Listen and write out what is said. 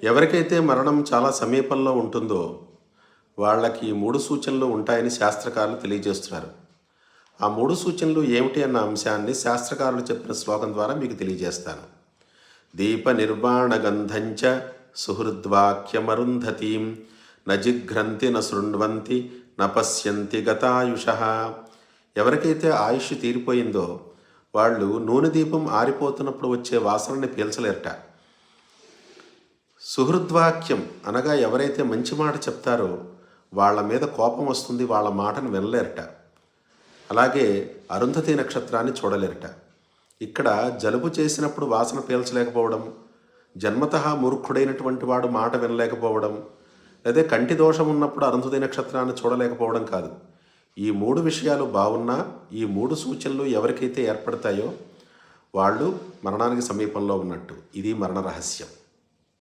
ఎవరికైతే మరణం చాలా సమీపంలో ఉంటుందో వాళ్ళకి ఈ 3 సూచనలు ఉంటాయని శాస్త్రకారులు తెలియజేస్తున్నారు. ఆ 3 సూచనలు ఏమిటి అన్న అంశాన్ని శాస్త్రకారులు చెప్పిన శ్లోకం ద్వారా మీకు తెలియజేస్తాను. దీప నిర్వాణ గంధంచ సుహృద్వాక్యమరుంధతీం నజిఘ్రంతి న శృణ్వంతి న పశ్యంతి గతాయుష. ఎవరికైతే ఆయుష్ తీరిపోయిందో వాళ్ళు నూనె దీపం ఆరిపోతున్నప్పుడు వచ్చే వాసనని పీల్చలేరట. సుహృద్వాక్యం అనగా ఎవరైతే మంచి మాట చెప్తారో వాళ్ళ మీద కోపం వస్తుంది, వాళ్ళ మాటను వినలేరట. అలాగే అరుంధతి నక్షత్రాన్ని చూడలేరట. ఇక్కడ జలుబు చేసినప్పుడు వాసన పీల్చలేకపోవడం, జన్మతః మూర్ఖుడైనటువంటి వాడు మాట వినలేకపోవడం, లేదా కంటి దోషం ఉన్నప్పుడు అరుంధతి నక్షత్రాన్ని చూడలేకపోవడం కాదు. ఈ 3 విషయాలు బాగున్నా ఈ 3 సూచనలు ఎవరికైతే ఏర్పడతాయో వాళ్ళు మరణానికి సమీపంలో ఉన్నట్టు. ఇది మరణ రహస్యం.